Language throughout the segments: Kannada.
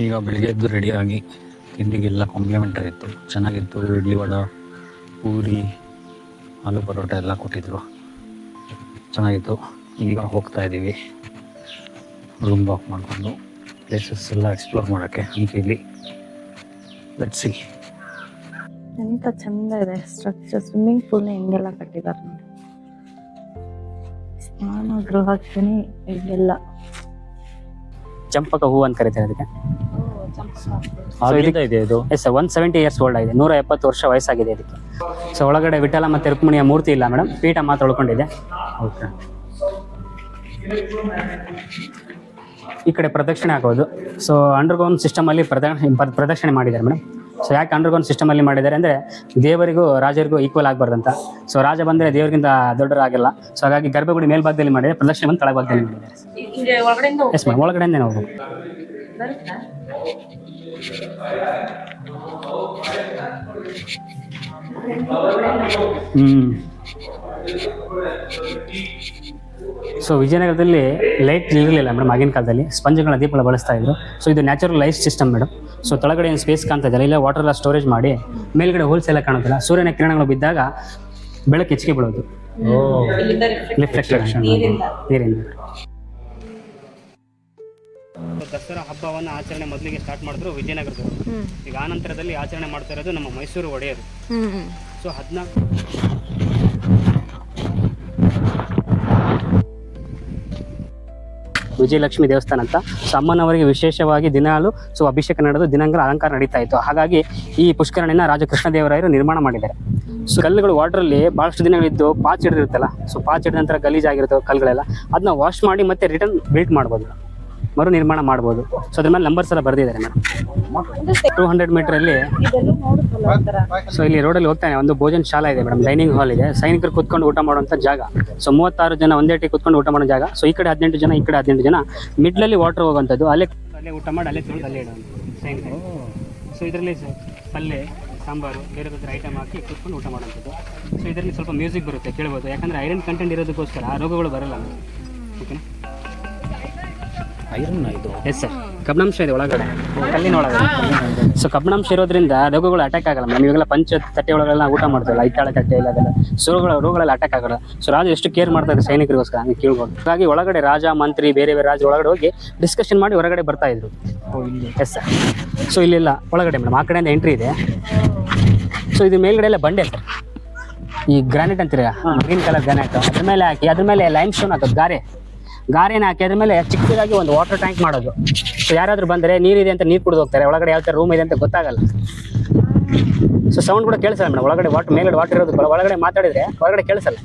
ಈಗ ಬೆಳಿಗ್ಗೆ ಎದ್ದು ರೆಡಿಯಾಗಿ ತಿಂಡಿಗೆಲ್ಲ ಕಾಂಪ್ಲಿಮೆಂಟರಿ ಇತ್ತು, ಚೆನ್ನಾಗಿತ್ತು. ಇಡ್ಲಿ ವಡ, ಪೂರಿ, ಆಲೂ ಪರೋಟ ಎಲ್ಲ ಕೊಟ್ಟಿದ್ದರು, ಚೆನ್ನಾಗಿತ್ತು. ಈಗ ಹೋಗ್ತಾ ಇದ್ದೀವಿ ರೂಮ್ ವಾಕ್ ಮಾಡಿಕೊಂಡು ಪ್ಲೇಸಸ್ ಎಲ್ಲ ಎಕ್ಸ್ಪ್ಲೋರ್ ಮಾಡೋಕ್ಕೆ ಹಂಪಿಲಿ. Let's see. ಎಂತ ಚಂದ ಇದೆ ಸ್ಟ್ರಕ್ಚರ್. ಸ್ವಿಮ್ಮಿಂಗ್ ಪೂಲ್ ಹೆಂಗೆಲ್ಲ ಕಟ್ಟಿದ್ದಾರೆ ನೋಡಿ. ಸ್ನಾನ ಗೃಹಕ್ಕಿನಿ ಇದೆಲ್ಲ. ಚಂಪಕ ಹೂ ಅಂತ ಕರೀತಾರೆ ಅದಕ್ಕೆ. ಇದೆ ಇದು. ಎಸ್ 170 ಇಯರ್ಸ್ ಓಲ್ಡ್ ಆಗಿದೆ, 170 ವರ್ಷ ವಯಸ್ಸಾಗಿದೆ ಇದಕ್ಕೆ. ಸೊ ಒಳಗಡೆ ವಿಠಲ ಮತ್ತು ರುಕ್ಮಿಣಿಯ ಮೂರ್ತಿ ಇಲ್ಲ ಮೇಡಮ್, ಪೀಠ ಮಾತ್ರ ಉಳ್ಕೊಂಡಿದೆ. ಓಕೆ. ಈ ಕಡೆ ಪ್ರದಕ್ಷಿಣೆ ಆಗೋದು. ಸೊ ಅಂಡರ್ಗ್ರೌಂಡ್ ಸಿಸ್ಟಮಲ್ಲಿ ಪ್ರದಕ್ಷಿಣೆ ಮಾಡಿದ್ದಾರೆ ಮೇಡಮ್. ಸೊ ಯಾಕೆ ಅಂಡರ್ಗ್ರೌಂಡ್ ಸಿಸ್ಟಮಲ್ಲಿ ಮಾಡಿದ್ದಾರೆ ಅಂದರೆ ದೇವರಿಗೂ ರಾಜರಿಗೂ ಈಕ್ವಲ್ ಆಗಬಾರ್ದಂತ. ಸೊ ರಾಜ ಬಂದರೆ ದೇವರಿಗಿಂತ ದೊಡ್ಡರಾಗಿಲ್ಲ. ಸೊ ಹಾಗಾಗಿ ಗರ್ಭಗುಡಿ ಮೇಲ್ಭಾಗದಲ್ಲಿ ಮಾಡಿದ್ದಾರೆ, ಪ್ರದಕ್ಷಿಣೆ ಬಂದು ತಳಭಾಗದಲ್ಲಿ ಮಾಡಿದ್ದಾರೆ. ಎಸ್ ಮ್ಯಾಮ್, ಒಳಗಡೆಯಿಂದ ಹೋಗ್ಬೇಕು. ಸೊ ವಿಜಯನಗರದಲ್ಲಿ ಲೈಟ್ ಇರಲಿಲ್ಲ ಮೇಡಮ್ ಆಗಿನ ಕಾಲದಲ್ಲಿ, ಸ್ಪಂಜ್ಗಳ ದೀಪಗಳ ಬಳಸ್ತಾ ಇದ್ರು. ಸೊ ಇದು natural light system madam. So ಕೆಳಗಡೆ ಏನು ಸ್ಪೇಸ್ ಕಾಣ್ತಾ ಇದ್ದಾರೆ, ಇಲ್ಲ ವಾಟರ್ ಎಲ್ಲ ಸ್ಟೋರೇಜ್ ಮಾಡಿ ಮೇಲ್ಗಡೆ ಹೋಲ್ಸೇಲ್ ಕಾಣುತ್ತಿಲ್ಲ. ಸೂರ್ಯನ ಕಿರಣಗಳು ಬಿದ್ದಾಗ ಬೆಳಕು ಹೆಚ್ಚಿಗೆ ಬೀಳೋದು, ರಿಫ್ಲೆಕ್ಷನ್ ನೀರಿಂದ. ದಸರಾ ಹಬ್ಬವನ್ನು ಆಚರಣೆ ಮೊದಲಿಗೆ ಸ್ಟಾರ್ಟ್ ಮಾಡಿದ್ರು ವಿಜಯನಗರದವರು. ಈಗ ಆ ನಂತರದಲ್ಲಿ ಆಚರಣೆ ಮಾಡ್ತಾ ಇರೋದು ನಮ್ಮ ಮೈಸೂರು ಒಡೆಯರು. ಸೊ ವಿಜಯಲಕ್ಷ್ಮಿ ದೇವಸ್ಥಾನ ಅಂತ. ಸೊ ಅಮ್ಮನವರಿಗೆ ವಿಶೇಷವಾಗಿ ದಿನಾಲು ಅಭಿಷೇಕ ನಡೆದು ದಿನಾಂಗಲ ಅಲಂಕಾರ ನಡೀತಾ ಇತ್ತು. ಹಾಗಾಗಿ ಈ ಪುಷ್ಕರಣಿನ ರಾಜ ಕೃಷ್ಣದೇವರಾಯರು ನಿರ್ಮಾಣ ಮಾಡಿದ್ದಾರೆ. ಸೊ ಕಲ್ಲುಗಳು ವಾಟರಲ್ಲಿ ಭಾಳಷ್ಟು ದಿನಗಳಿದ್ದು ಪಾಚ್ ಹಿಡಿದಿರುತ್ತಲ್ಲ, ಸೊ ಪಾಚ್ ಹಿಡಿದ ನಂತರ ಗಲೀಜಾಗಿರ್ತವೆ ಕಲ್ಲುಗಳೆಲ್ಲ, ಅದನ್ನ ವಾಶ್ ಮಾಡಿ ಮತ್ತೆ ರಿಟರ್ನ್ ಬಿಲ್ಟ್ ಮಾಡ್ಬೋದು, ಮರು ನಿರ್ಮಾಣ ಮಾಡ್ಬೋದು. ಸೊ ಅದ್ರ ಮೇಲೆ ನಂಬರ್ಸ್ ಎಲ್ಲ ಬರೆದಿದ್ದಾರೆ ಮೇಡಮ್. 200 ಮೀಟ್ರಲ್ಲಿ ಸೊ ಇಲ್ಲಿ ರೋಡಲ್ಲಿ ಹೋಗ್ತಾನೆ ಒಂದು ಭೋಜನ ಶಾಲಾ ಇದೆ ಮೇಡಮ್, ಡೈನಿಂಗ್ ಹಾಲ್ ಇದೆ, ಸೈನಿಕರು ಕೂತ್ಕೊಂಡು ಊಟ ಮಾಡುವಂಥ ಜಾಗ. ಸೊ 36 ಜನ ಒಂದೇ ಟೀ ಕೂತ್ಕೊಂಡು ಊಟ ಮಾಡೋ ಜಾಗ. ಸೊ ಈ ಕಡೆ 18 ಜನ, ಈ ಕಡೆ 18 ಜನ, ಮಿಡ್ಲಲ್ಲಿ ವಾಟರ್ ಹೋಗುವಂಥದ್ದು. ಅಲ್ಲೇ ಊಟ ಮಾಡಿ ಅಲ್ಲೇ ತೊಳೆದು ಅಲ್ಲೇ ಇಡೋದು ಸೈನಿಕರು. ಸೊ ಇದರಲ್ಲಿ ಪಲ್ಯ, ಸಾಂಬಾರು, ಬೇರೆ ಬೇರೆ ಐಟಮ್ ಹಾಕಿ ಕೂತ್ಕೊಂಡು ಊಟ ಮಾಡೋಂಥದ್ದು. ಸೊ ಇದರಲ್ಲಿ ಸ್ವಲ್ಪ ಮ್ಯೂಸಿಕ್ ಬರುತ್ತೆ, ಕೇಳ್ಬೋದು. ಯಾಕಂದರೆ ಐರನ್ ಕಂಟೆಂಟ್ ಇರೋದಕ್ಕೋಸ್ಕರ ರೋಗಗಳು ಬರಲ್ಲ. ಓಕೆನಾ? ಐರನ್ ಇದು. ಎಸ್ ಸರ್, ಕಬ್ಬಿಣಾಂಶ ಇದೆ ಒಳಗಡೆ, ಕಲ್ಲಿನ ಒಳಗಡೆ. ಸೊ ಕಬ್ಬಿಣಾಂಶ ಇರೋದ್ರಿಂದ ರೋಗಗಳು ಅಟ್ಯಾಕ್ ಆಗಲ್ಲ ಮೇಡಮ್. ಇವಾಗೆಲ್ಲ ಪಂಚ ತಟ್ಟೆ ಒಳಗೆಲ್ಲ ಊಟ ಮಾಡ್ತೀವಲ್ಲ, ಹಿತ್ತಾಳೆ ತಟ್ಟೆ ಇಲ್ಲ, ಅದೆಲ್ಲ ರೋಗಗಳೆಲ್ಲ ಅಟ್ಯಾಕ್ ಆಗಲ್ಲ. ಸೊ ರಾಜ ಎಷ್ಟು ಕೇರ್ ಮಾಡ್ತಾರೆ ಸೈನಿಕರಿಗೋಸ್ಕರ ಹಂಗೆ ಕೇಳ್ಬೋದು. ಹಾಗಾಗಿ ಒಳಗಡೆ ರಾಜ, ಮಂತ್ರಿ, ಬೇರೆ ಬೇರೆ ರಾಜ ಒಳಗಡೆ ಹೋಗಿ ಡಿಸ್ಕಷನ್ ಮಾಡಿ ಹೊರಗಡೆ ಬರ್ತಾ ಇದ್ರು. Yes sir. ಸೊ ಇಲ್ಲೆಲ್ಲ ಒಳಗಡೆ ಮೇಡಮ್ ಆ ಕಡೆಯಿಂದ ಎಂಟ್ರಿ ಇದೆ. ಸೊ ಇದು ಮೇಲ್ಗಡೆ ಎಲ್ಲ ಬಂಡೆ ಸರ್, ಈ ಗ್ರಾನೈಟ್ ಅಂತೀರ, ಗ್ರೀನ್ ಕಲರ್ ಗ್ರಾನೈಟ್, ಅದ್ರ ಮೇಲೆ ಹಾಕಿ ಅದ್ರ ಮೇಲೆ ಲೈಮ್ ಸ್ಟೋನ್ ಹಾಕೋದು, ಗಾರೆನ ಹಾಕಿ ಅದ್ರ ಮೇಲೆ ಚಿಕ್ಕದಾಗಿ ಒಂದು ವಾಟರ್ ಟ್ಯಾಂಕ್ ಮಾಡೋದು. ಸೊ ಯಾರಾದರೂ ಬಂದರೆ ನೀರಿದೆ ಅಂತ ನೀರು ಕುಡಿದು ಹೋಗ್ತಾರೆ, ಒಳಗಡೆ ಯಾವ ಥರ ರೂಮ್ ಇದೆ ಅಂತ ಗೊತ್ತಾಗಲ್ಲ. ಸೊ ಸೌಂಡ್ ಕೂಡ ಕೇಳಿಸಲ್ಲ ಮೇಡಮ್. ಒಳಗಡೆ ಮೇಲ್ಗಡೆ ವಾಟರ್ ಇರೋದು, ಒಳಗಡೆ ಮಾತಾಡಿದ್ರೆ ಹೊರಗಡೆ ಕೇಳಿಸಲ್ಲ.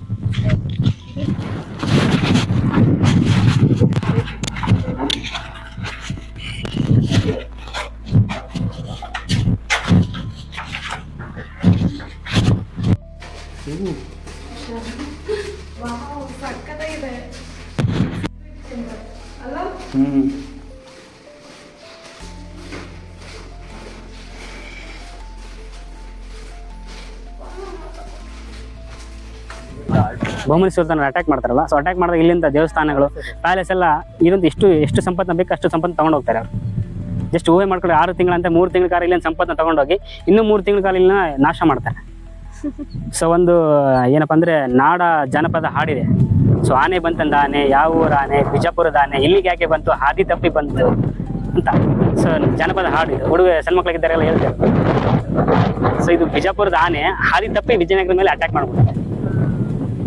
ಬಹುಮನಿ ಸುಲ್ತಾನ ಅಟ್ಯಾಕ್ ಮಾಡ್ತಾರಲ್ಲ, ಸೊ ಅಟ್ಯಾಕ್ ಮಾಡಿದಾಗ ಇಲ್ಲಿಂದ ದೇವಸ್ಥಾನಗಳು, ಪ್ಯಾಲೇಸ್ ಎಲ್ಲ ಇರೋದು ಎಷ್ಟು ಸಂಪತ್ತನ್ನ ಬೇಕು ಅಷ್ಟು ಸಂಪತ್ತು ತಗೊಂಡು ಹೋಗ್ತಾರೆ ಅವರು. ಜಸ್ಟ್ ಊಹೆ ಮಾಡ್ಕೊಂಡು 6 ತಿಂಗಳಂತೆ 3 ತಿಂಗಳ ಕಾಲ ಇಲ್ಲಿಂದ ಸಂಪತ್ತನ್ನ ತಗೊಂಡೋಗಿ ಇನ್ನೂ 3 ತಿಂಗಳ ಕಾಲ ಇಲ್ಲಿನ ನಾಶ ಮಾಡ್ತಾರೆ. ಸೊ ಒಂದು ಏನಪ್ಪ ಅಂದರೆ ನಾಡ ಜನಪದ ಹಾಡಿದೆ. ಸೊ ಆನೆ ಬಂತಂದ ಆನೆ, ಯಾವ ಊರ ಆನೆ, ಬಿಜಾಪುರದ ಆನೆ, ಇಲ್ಲಿಗೆ ಯಾಕೆ ಬಂತು, ಹಾದಿ ತಪ್ಪಿ ಬಂತು ಅಂತ. ಸೊ ಜನಪದ ಹಾಡು ಇದು, ಹುಡುಗ ಸಣ್ಣ ಮಕ್ಕಳಿದ್ದಾರೆಲ್ಲ ಹೇಳ್ತಾರೆ. ಸೊ ಇದು ಬಿಜಾಪುರದ ಆನೆ ಹಾದಿ ತಪ್ಪಿ ವಿಜಯನಗರದ ಮೇಲೆ ಅಟ್ಯಾಕ್ ಮಾಡ್ಬಿಡ್ತಾರೆ.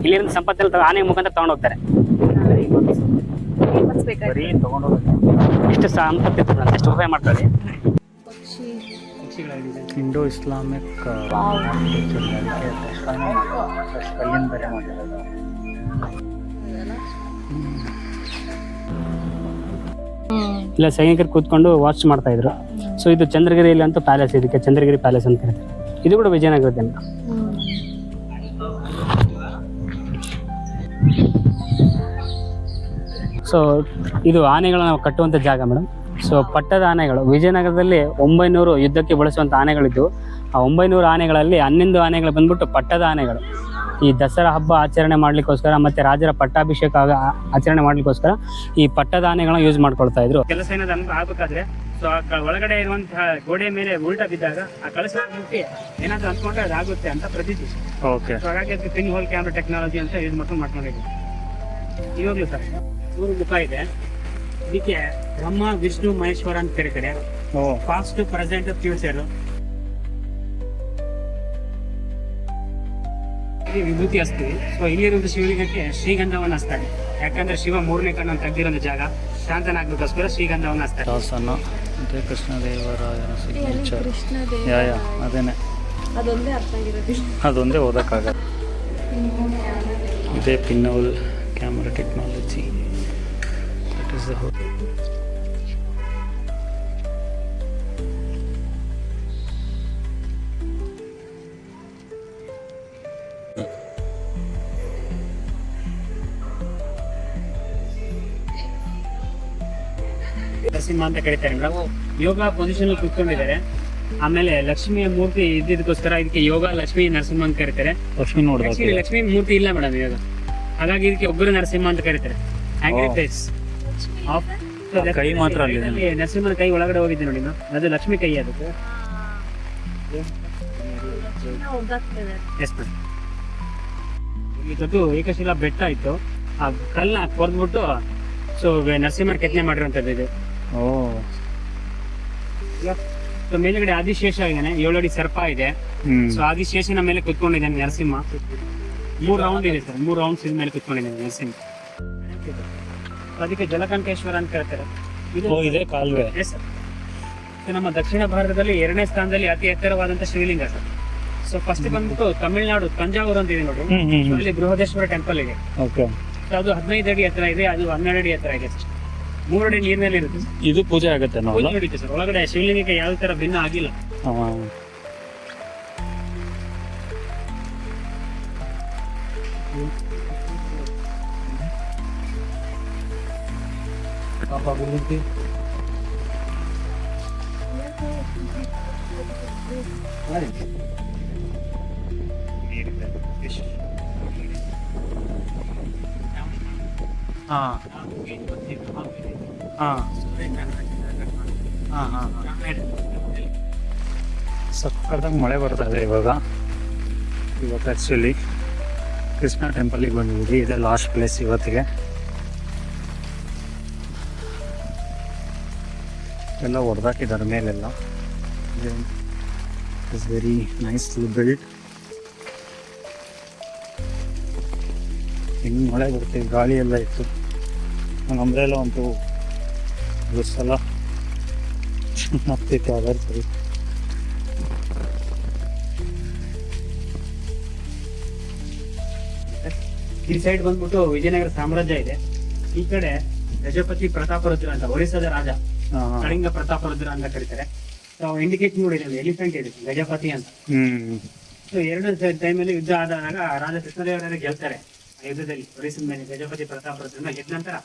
ಇಲ್ಲಿಂದ ಸಂಪತ್ತೆಲ್ಲ ಆನೆ ಮುಖಾಂತರ ತಗೊಂಡು ಹೋಗ್ತಾರೆ. ಎಷ್ಟು ಸಂಪತ್ತಿತ್ತು ಅಂತ ಎಷ್ಟು ಉಪಯೋಗ ಮಾಡ್ತಾರೆ. ಇಂಡೋ ಇಸ್ಲಾಮಿಕ್ ಇಲ್ಲ ಸೈನಿಕರು ಕೂತ್ಕೊಂಡು ವಾಚ್ ಮಾಡ್ತಾ ಇದ್ರು. ಸೊ ಇದು ಚಂದ್ರಗಿರಿಯಲ್ಲಿ ಅಂತ ಪ್ಯಾಲೇಸ್, ಇದಕ್ಕೆ ಚಂದ್ರಗಿರಿ ಪ್ಯಾಲೇಸ್ ಅಂತ ಕರೀತಾರೆ. ಇದು ಕೂಡ ವಿಜಯನಗರದ. ಸೊ ಇದು ಆನೆಗಳನ್ನ ಕಟ್ಟುವಂಥ ಜಾಗ ಮೇಡಮ್. ಸೊ ಪಟ್ಟದ ಆನೆಗಳು ವಿಜಯನಗರದಲ್ಲಿ 900 ಯುದ್ಧಕ್ಕೆ ಬಳಸುವಂಥ ಆನೆಗಳಿದ್ದು, ಆ 900 ಆನೆಗಳಲ್ಲಿ 11 ಆನೆಗಳು ಬಂದ್ಬಿಟ್ಟು ಪಟ್ಟದ ಆನೆಗಳು. ಈ ದಸರಾ ಹಬ್ಬ ಆಚರಣೆ ಮಾಡ್ಲಿಕ್ಕೋಸ್ಕರ ಮತ್ತೆ ರಾಜರ ಪಟ್ಟಾಭಿಷೇಕ ಆಚರಣೆ ಮಾಡ್ಲಿಕ್ಕೋಸ್ಕರ ಈ ಪಟ್ಟದ ಆನೆಗಳನ್ನ ಯೂಸ್ ಮಾಡ್ಕೊಳ್ತಾ ಇದ್ರು. ಕೆಲಸ ಏನಾದ್ರು ಆಗ್ಬೇಕಾದ್ರೆ ಸೊ ಆ ಒಳಗಡೆ ಇರುವಂತಹ ಗೋಡೆ ಮೇಲೆ ಉಲ್ಟಾ ಬಿದ್ದಾಗ ಆ ಕಳಸ ಮುಟ್ಟಿ ಏನಾದ್ರು ಅಂದ್ಕೊಂಡ್ರೆ ಅದಾಗುತ್ತೆ ಅಂತ ಪ್ರತೀತಿ. ಓಕೆ. ಸೊ ಹಾಗಾಗಿ ಅದಕ್ಕೆ ಪಿನ್ ಹೋಲ್ ಕ್ಯಾಮ್ರಾ ಟೆಕ್ನಾಲಜಿ ಅಂತ ಯೂಸ್ ಮಾಡ್ಕೊಂಡಿದ್ದೀವಿ. ಇವಾಗಲೂ ಸರ್ 3 ಮುಖ ಇದೆ. ಇದಕ್ಕೆ ಬ್ರಹ್ಮ, ವಿಷ್ಣು, ಮಹೇಶ್ವರ ಅಂತ ಕರೀತಾರೆ. Past, present, future. ವಿಭೂತಿ ಹಚ್ತೀವಿ. ಸೊ ಇಲ್ಲಿರುವಂತ ಶಿವಲಿಂಗಕ್ಕೆ ಶ್ರೀಗಂಧವನ್ನು ಹಚ್ತಾರೆ. ಯಾಕಂದ್ರೆ ಶಿವ 3ನೇ ಕಣ್ಣನ್ನು ತೆಗೆದಿರೋ ಜಾಗ, ಶಾಂತನಾಗ್ಲಿಕ್ಕೋಸ್ಕರ ಶ್ರೀಗಂಧವನ್ನು ಹಚ್ತಾರೆ. ಶಾಸನ ಇದೇ ಕೃಷ್ಣದೇವರಾಯನ ಸಿಗ್ನೇಚರ್. ಕೃಷ್ಣ ಯಾ ಅದೇನೆ, ಅದೊಂದೇ ಅರ್ಥ ಆಗಿರೋದಿಲ್ಲ. ಅದೊಂದೇ ಓದಕ್ಕಾಗಲ್ಲ. ಇದೇ pin hole camera technology. That is the hole. Narasimha ಅಂತ ಕರೀತಾರೆ. ಯೋಗ ಪೊಸಿಷನ್ ಕೂತ್ಕೊಂಡಿದ್ದಾರೆ. ಆಮೇಲೆ ಲಕ್ಷ್ಮಿಯ ಮೂರ್ತಿ ಇದ್ದಿದ್ದಕ್ಕೋಸ್ಕರ ಇದಕ್ಕೆ ಯೋಗ ಲಕ್ಷ್ಮೀ ನರಸಿಂಹ ಅಂತ ಕರೀತಾರೆ. ಲಕ್ಷ್ಮಿ ನೋಡ್ಬೇಕು. ಲಕ್ಷ್ಮೀ ಮೂರ್ತಿ ಇಲ್ಲ ಮೇಡಮ್ ಇವಾಗ, ಹಾಗಾಗಿ ಇದಕ್ಕೆ ಒಬ್ಬರು ನರಸಿಂಹ ಅಂತ ಕರೀತಾರೆ. ಕೈ ಮಾತ್ರ ಅಲ್ಲಿ ನರಸಿಂಹನ ಕೈ ಒಳಗಡೆ ಹೋಗಿದ್ದೆ ನೋಡಿ, ಅದು ಲಕ್ಷ್ಮಿ ಕೈ. ಅದು ಎಸ್ ಮೇಡಮ್. ಇಲ್ಲಿ ದೊಡ್ಡ ಏಕಶಿಲಾ ಬೆಟ್ಟ ಇತ್ತು, ಆ ಕಲ್ಲ ಕೊರ್ದ್ಬಿಟ್ಟು ಸೊ ನರಸಿಂಹನ ಕೆತ್ತನೆ ಮಾಡಿರುವಂತದ್ದು ಇದು. ಸೊ ಮೇಲ್ಗಡೆ ಆದಿಶೇಷ ಇದ್ದಾನೆ, 7 ಅಡಿ ಸರ್ಪ ಇದೆ. ಸೊ ಆದಿಶೇಷನ ಮೇಲೆ ಕುತ್ಕೊಂಡಿದ್ದಾನೆ ನರಸಿಂಹ. 3 ರೌಂಡ್ ಇದೆ ಸರ್, 3 ರೌಂಡ್ಸ್ ಮೇಲೆ ಕುತ್ಕೊಂಡಿದ್ದಾನೆ ನರಸಿಂಹ. ಅದಕ್ಕೆ ಜಲಕಂಠೇಶ್ವರ ಅಂತ ಕರೀತಾರೆ. ಇದೆ ಕಾಲುವೆ. ನಮ್ಮ ದಕ್ಷಿಣ ಭಾರತದಲ್ಲಿ 2ನೇ ಸ್ಥಾನದಲ್ಲಿ ಅತಿ ಎತ್ತರವಾದಂತ ಶಿವಲಿಂಗ ಸರ್. ಸೊ ಫಸ್ಟ್ ಬಂದ್ಬಿಟ್ಟು ತಮಿಳುನಾಡು ತಂಜಾವೂರು ಅಂತ ಇದೆ ನೋಡಿ, ಅಲ್ಲಿ ಬೃಹದೇಶ್ವರ ಟೆಂಪಲ್ ಇದೆ. ಅದು 15 ಅಡಿ ಎತ್ತರ ಇದೆ, ಅದು 12 ಅಡಿ ಎತ್ತರ ಇದೆ ಸರ್. 3 ಅಡಿ ನೀರಿನಲ್ಲಿ ಇರುತ್ತೆ. ಇದು ಪೂಜೆ ಆಗುತ್ತೆ ನಡೀತೆ ಸರ್. ಒಳಗಡೆ ಶಿವಲಿಂಗಕ್ಕೆ ಯಾವ ತರ ಭಿನ್ನ ಆಗಿಲ್ಲ. ಸಕ್ಕತ್ತಾಗಿ ಮಳೆ ಬರ್ತಾ ಇದೆ ಇವತ್ತು ಆ್ಯಕ್ಚುಲಿ ಕೃಷ್ಣ ಟೆಂಪಲಿಗೆ ಬಂದಿದ್ದೀವಿ. ಇದೇ ಲಾಸ್ಟ್ ಪ್ಲೇಸ್ ಇವತ್ತಿಗೆ. ಎಲ್ಲ ಹೊಡೆದಾಕಿದ್ದಾರೆ ಮೇಲೆಲ್ಲ. It's very nicely build. ಹೆಂಗೆ ಮಳೆ ಬರ್ತೀವಿ, ಗಾಳಿ ಎಲ್ಲ ಇತ್ತು. ನನ್ನ ಅಂಬ್ರೆಲ್ಲ ಅಂತೂ ಸಲ ಹತ್ತಿತ್ತು, ಅದರ ಸರಿ. ಈ ಸೈಡ್ ಬಂದ್ಬಿಟ್ಟು ವಿಜಯನಗರ ಸಾಮ್ರಾಜ್ಯ ಇದೆ. ಈ ಕಡೆ ಗಜಪತಿ ಪ್ರತಾಪರುದ್ರ ಅಂತ, ಒರಿಸ್ಸಾದ ರಾಜ, ಕಳಿಂಗ ಪ್ರತಾಪರುದ್ರ ಅಂತ ಕರೀತಾರೆ. ಇಂಡಿಕೇಟ್ ನೋಡಿದ್ರೆ ಎಲಿಫೆಂಟ್ ಇದೆ, ಗಜಪತಿ ಅಂತ. ಸೊ 2 ಟೈಮಲ್ಲಿ ಯುದ್ಧ ಆದಾಗ ರಾಜ ಕೃಷ್ಣದೇವರಾಯ ಗೆಲ್ತಾರೆ. ಯುದ್ಧದಲ್ಲಿ ಒರಿಸ್ಸದ ಮೇಲೆ ಗಜಪತಿ ಪ್ರತಾಪರುದ್ರನ ಗೆದ್ದ ನಂತರ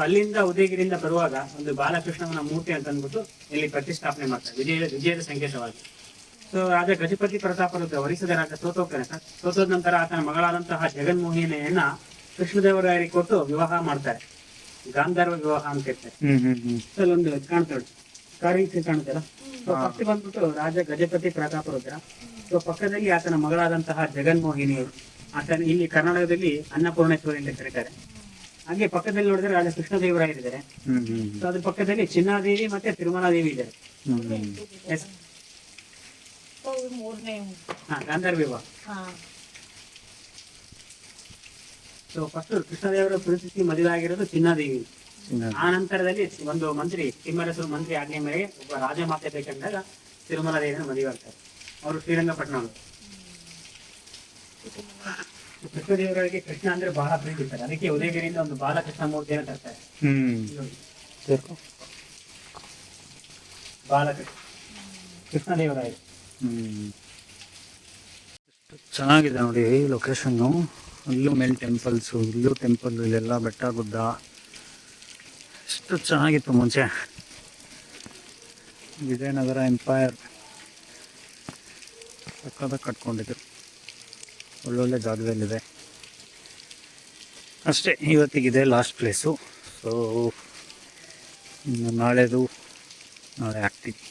ಅಲ್ಲಿಂದ ಉದಯಗಿರಿಯಿಂದ ಬರುವಾಗ ಒಂದು ಬಾಲಕೃಷ್ಣನ ಮೂರ್ತಿ ಅಂತ ಅಂದ್ಬಿಟ್ಟು ಇಲ್ಲಿ ಪ್ರತಿಷ್ಠಾಪನೆ ಮಾಡ್ತಾರೆ, ವಿಜಯದ ಸಂಕೇತವಾಗಿ. ಸೊ ರಾಜ ಗಜಪತಿ ಪ್ರತಾಪರುದ್ರ ಒರಿಸ್ಸದ ರಾಜ ಸೋತೋಗ್ತಾನೆ ಸರ್. ಸೋತೋದ ನಂತರ ಆತನ ಮಗಳಾದಂತಹ ಜಗನ್ಮೋಹಿನಿಯನ್ನ ಕೃಷ್ಣದೇವರಾಯರಿಗೆ ಕೊಟ್ಟು ವಿವಾಹ ಮಾಡ್ತಾರೆ. ಗಾಂಧರ್ವ ವಿವಾಹ ಅಂತ ಇರ್ತಾರೆ. ಅಲ್ಲೊಂದು ಕಾಣ್ತಾಳೆ, ಕಾರಿಂಗ್ ಕಾಣ್ತಲ್ಲ. ಸೊ ಫಸ್ಟ್ ಬಂದ್ಬಿಟ್ಟು ರಾಜ ಗಜಪತಿ ಪ್ರತಾಪರುದ್ರ. ಸೊ ಪಕ್ಕದಲ್ಲಿ ಆತನ ಮಗಳಾದಂತಹ ಜಗನ್ಮೋಹಿನಿಯರು. ಆತನ ಇಲ್ಲಿ ಕರ್ನಾಟಕದಲ್ಲಿ ಅನ್ನಪೂರ್ಣೇಶ್ವರಿ ಅಂತ ಕರೀತಾರೆ. ಹಾಗೆ ಪಕ್ಕದಲ್ಲಿ ನೋಡಿದ್ರೆ ರಾಜ ಕೃಷ್ಣದೇವರಾಯರಿದ್ದಾರೆ. ಸೊ ಅದ್ರ ಪಕ್ಕದಲ್ಲಿ ಚಿನ್ನಾದೇವಿ ಮತ್ತೆ ತಿರುಮಲಾದೇವಿ ಇದ್ದಾರೆ. ಎಸ್, ಗಾಂಧರ್ವ ವಿವಾಹ. ಸೊ ಫಸ್ಟ್ ಕೃಷ್ಣದೇವರ ಪರಿಸ್ಥಿತಿ ಮದುವೆ ಆಗಿರೋದು ಚಿನ್ನಾದೇವಿ. ಆ ನಂತರದಲ್ಲಿ ಒಂದು ಮಂತ್ರಿ, ತಿಮ್ಮರಸರು ಮಂತ್ರಿ ಆಜ್ಞೆ ಮೇರೆಗೆ ಒಬ್ಬ ರಾಜ ಮಾತೆ ಬೇಕಂದಾಗ ತಿರುಮಲಾದೇವಿನ ಮದುವೆ ಆಗ್ತಾರೆ. ಅವರು ಶ್ರೀರಂಗಪಟ್ಟಣ. ಕೃಷ್ಣದೇವರಿಗೆ ಕೃಷ್ಣ ಅಂದ್ರೆ ಬಹಳ ಪ್ರೀತಿ ಇರ್ತಾರೆ. ಅದಕ್ಕೆ ಉದಯಗಿರಿಯಿಂದ ಒಂದು ಬಾಲಕೃಷ್ಣ ಮೂರ್ತಿಯನ್ನು ತರ್ತಾರೆ. ಬಾಲಕೃಷ್ಣ ಕೃಷ್ಣದೇವರಾಯ. ಚೆನ್ನಾಗಿದೆ ನೋಡಿ ಲೊಕೇಶನ್ನು. ಅಲ್ಲೂ ಮೇಲೆ ಟೆಂಪಲ್ಸು, ಇಲ್ಲೂ ಟೆಂಪಲ್, ಇಲ್ಲೆಲ್ಲ ಬೆಟ್ಟ ಗುಡ್ಡ. ಎಷ್ಟು ಚೆನ್ನಾಗಿತ್ತು ಮುಂಚೆ. ವಿಜಯನಗರ ಎಂಪೈರ್ ಸಕ್ಕತ್ತಾಗಿ ಕಟ್ಕೊಂಡಿದ್ರು, ಒಳ್ಳೊಳ್ಳೆ ಜಾಗದಲ್ಲಿದೆ. ಅಷ್ಟೇ, ಇವತ್ತಿಗಿದೆ ಲಾಸ್ಟ್ ಪ್ಲೇಸು. ಸೊ ನಾಳೆ ಸ್ಥಿತಿ